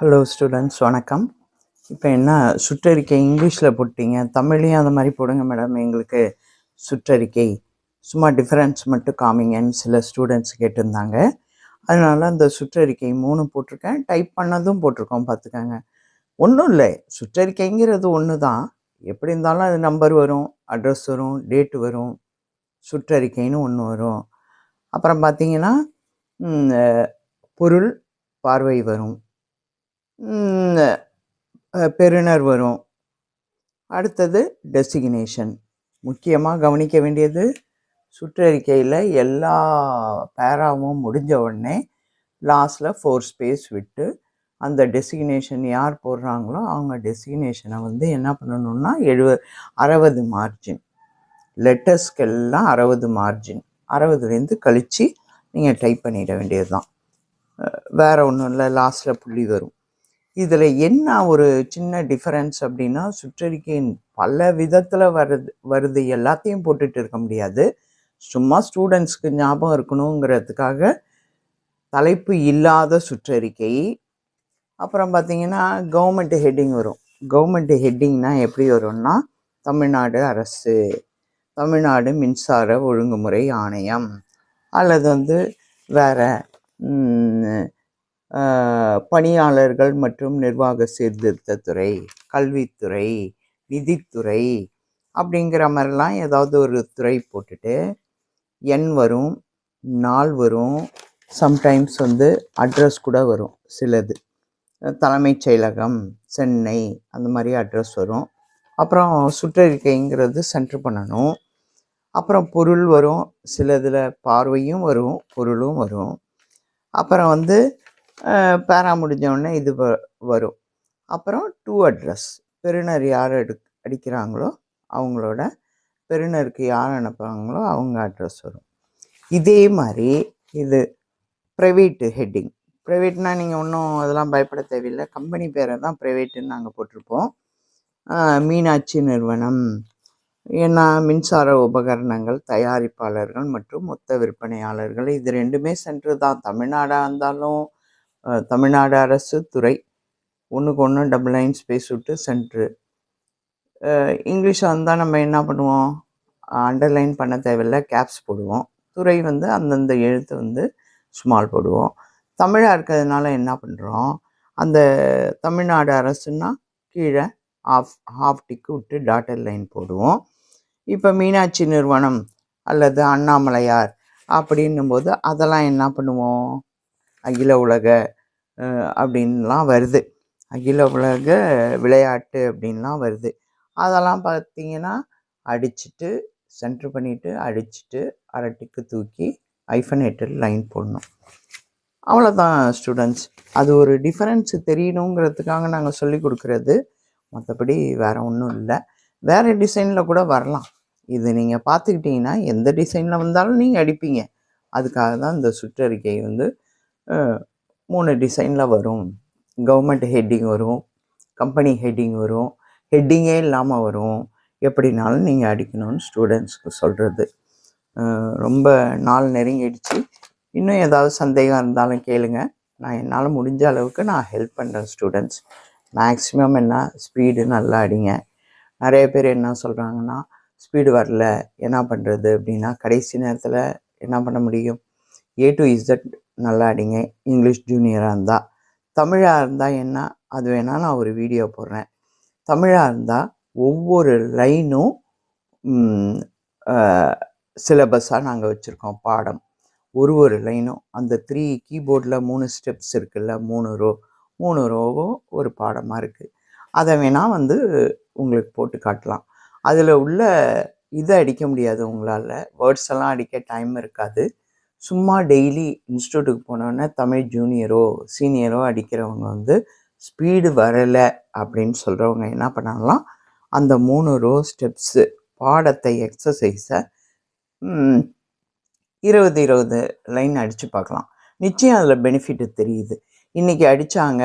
Hello students, வணக்கம். இப்போ என்ன சுற்றறிக்கை இங்கிலீஷில் போட்டிங்க, தமிழ்லையும் அந்த மாதிரி போடுங்க மேடம். எங்களுக்கு சுற்றறிக்கை சும்மா டிஃப்ரென்ஸ் மட்டும் காமிங்கன்னு சில ஸ்டூடெண்ட்ஸ் கேட்டிருந்தாங்க. அதனால் அந்த சுற்றறிக்கை 3 போட்டிருக்கேன். டைப் பண்ணதும் போட்டிருக்கோம், பார்த்துக்கங்க. ஒன்றும் இல்லை, சுற்றறிக்கைங்கிறது ஒன்று தான். எப்படி இருந்தாலும் அது நம்பர் வரும், அட்ரஸ் வரும், டேட்டு வரும், சுற்றறிக்கைன்னு ஒன்று வரும். அப்புறம் பார்த்தீங்கன்னா பொருள், பார்வை வரும், பெறுநர் வரும். அடுத்தது டெசிக்னேஷன். முக்கியமாக கவனிக்க வேண்டியது, சுற்றறிக்கையில் எல்லா பேராவும் முடிஞ்ச உடனே லாஸ்டில் 4 ஸ்பேஸ் விட்டு அந்த டெசிக்னேஷன் யார் போடுறாங்களோ அவங்க டெசிக்னேஷனை என்ன பண்ணணும்னா 60 மார்ஜின், லெட்டர்ஸ்க்கெல்லாம் 60 மார்ஜின், 60லேருந்து கழித்து நீங்கள் டைப் பண்ணிட வேண்டியது தான். வேறு ஒன்றும் இல்லை, லாஸ்டில் புள்ளி வரும். இதில் என்ன ஒரு சின்ன டிஃபரன்ஸ் அப்படின்னா, சுற்றறிக்கையின் பல விதத்தில் வருது, எல்லாத்தையும் போட்டுட்டு இருக்க முடியாது. சும்மா ஸ்டூடெண்ட்ஸ்க்கு ஞாபகம் இருக்கணுங்கிறதுக்காக தலைப்பு இல்லாத சுற்றறிக்கை. அப்புறம் பார்த்திங்கன்னா கவர்மெண்ட் ஹெட்டிங் வரும். கவர்மெண்ட் ஹெட்டிங்னா எப்படி வரும்னா, தமிழ்நாடு அரசு, தமிழ்நாடு மின்சார ஒழுங்குமுறை ஆணையம், அல்லது வேறு பணியாளர்கள் மற்றும் நிர்வாக சீர்திருத்தத்துறை, கல்வித்துறை, நிதித்துறை அப்படிங்கிற மாதிரிலாம் ஏதாவது ஒரு துறை போட்டுட்டு எண் வரும், நாள் வரும், சம்டைம்ஸ் அட்ரஸ் கூட வரும். சிலது தலைமைச் செயலகம் சென்னை அந்த மாதிரி அட்ரஸ் வரும். அப்புறம் சுற்றறிக்கைங்கிறது சென்டர் பண்ணணும். அப்புறம் பொருள் வரும், சிலதில் பார்வையும் வரும், பொருளும் வரும். அப்புறம் பேரா முடிஞ்சவுடனே இது வரும். அப்புறம் டு அட்ரஸ், பெறுநர் யார் அடிக்கிறாங்களோ அவங்களோட, பெறுநருக்கு யார் அனுப்புகிறாங்களோ அவங்க அட்ரஸ் வரும். இதே மாதிரி இது ப்ரைவேட்டு ஹெட்டிங். ப்ரைவேட்னால் நீங்கள் ஒன்றும் அதெல்லாம் பயப்பட தேவையில்லை, கம்பெனி பேரை தான் ப்ரைவேட்டுன்னு நாங்கள் போட்டிருப்போம். மீனாட்சி நிறுவனம், ஏன்னா மின்சார உபகரணங்கள் தயாரிப்பாளர்கள் மற்றும் மொத்த விற்பனையாளர்கள், இது ரெண்டுமே சென்ட்ரு தான். தமிழ்நாடாக இருந்தாலும் தமிழ்நாடு அரசு துறை, ஒன்றுக்கு ஒன்று டபுள் லைன் ஸ்பேஸ் விட்டு சென்ட்ரு. இங்கிலீஷாக இருந்தால் நம்ம என்ன பண்ணுவோம், அண்டர்லைன் பண்ண தேவையில்லை, கேப்ஸ் போடுவோம். துறை அந்தந்த எழுத்து ஸ்மால் போடுவோம். தமிழாக இருக்கிறதுனால என்ன பண்ணுறோம், அந்த தமிழ்நாடு அரசுன்னா கீழே ஹாஃப் டிக்கு விட்டு டாட்டர் லைன் போடுவோம். இப்போ மீனாட்சி நிறுவனம் அல்லது அண்ணாமலையார் அப்படின்னும்போது அதெல்லாம் என்ன பண்ணுவோம், அகில உலக அப்படின்லாம் வருது, அகில உலக விளையாட்டு அப்படின்லாம் வருது. அதெல்லாம் பார்த்திங்கன்னா அடிச்சுட்டு சென்டர் பண்ணிவிட்டு அடிச்சுட்டு அரட்டிக்கு தூக்கி ஐஃபனேட்டட் லைன் போடணும். அவ்வளோதான் ஸ்டூடெண்ட்ஸ். அது ஒரு டிஃபரன்ஸு தெரியணுங்கிறதுக்காக நாங்கள் சொல்லி கொடுக்குறது, மற்றபடி வேறு ஒன்றும் இல்லை. வேறு டிசைனில் கூட வரலாம். இது நீங்கள் பார்த்துக்கிட்டிங்கன்னா எந்த டிசைனில் வந்தாலும் நீங்கள் அடிப்பீங்க. அதுக்காக தான் இந்த சுற்றறிக்கை 3 டிசைனில் வரும். கவர்மெண்ட் ஹெட்டிங் வரும், கம்பெனி ஹெட்டிங் வரும், ஹெட்டிங்கே இல்லாமல் வரும். எப்படினாலும் நீங்கள் அடிக்கணும்னு ஸ்டூடெண்ட்ஸ்க்கு சொல்கிறது. ரொம்ப நாள் நெருங்கிடுச்சு. இன்னும் ஏதாவது சந்தேகம் இருந்தாலும் கேளுங்க, நான் என்னால் முடிஞ்ச அளவுக்கு நான் ஹெல்ப் பண்ணுறேன் ஸ்டூடெண்ட்ஸ். மேக்ஸிமம் ஸ்பீடு நல்லா அடிங்க. நிறைய பேர் என்ன சொல்கிறாங்கன்னா, ஸ்பீடு வரல என்ன பண்ணுறது அப்படின்னா, கடைசி நேரத்தில் என்ன பண்ண முடியும், A to Z நல்லா அடிங்க. இங்கிலீஷ் ஜூனியராக இருந்தால். தமிழாக இருந்தால் என்ன, அது வேணால் நான் ஒரு வீடியோ போடுறேன். தமிழாக இருந்தால் ஒவ்வொரு லைனும் சிலபஸாக நாங்கள் வச்சுருக்கோம், பாடம். ஒரு லைனும் அந்த 3 கீபோர்டில் 3 ஸ்டெப்ஸ் இருக்குல்ல, 3 ரோவும் ஒரு பாடமாக இருக்குது. அதை வேணால் உங்களுக்கு போட்டு காட்டலாம். அதில் உள்ள இதை அடிக்க முடியாது உங்களால், வேர்ட்ஸ் எல்லாம் அடிக்க டைம் இருக்காது. சும்மா டெய்லி இன்ஸ்டியூட்டுக்கு போனோன்னே தமிழ் ஜூனியரோ சீனியரோ அடிக்கிறவங்க ஸ்பீடு வரலை அப்படின்னு சொல்கிறவங்க என்ன பண்ணலாம், அந்த 3 ரோ ஸ்டெப்ஸு பாடத்தை எக்ஸசைஸை 20 லைன் அடித்து பார்க்கலாம். நிச்சயம் அதில் பெனிஃபிட்டு தெரியுது. இன்றைக்கி அடித்தாங்க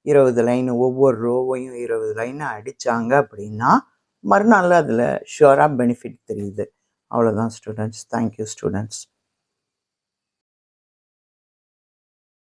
20 லைன், ஒவ்வொரு ரோவையும் 20 லைனை அடித்தாங்க அப்படின்னா மறுநாள் அதில் ஷுவராக பெனிஃபிட் தெரியுது. அவ்வளோதான் ஸ்டூடெண்ட்ஸ். Thank you students.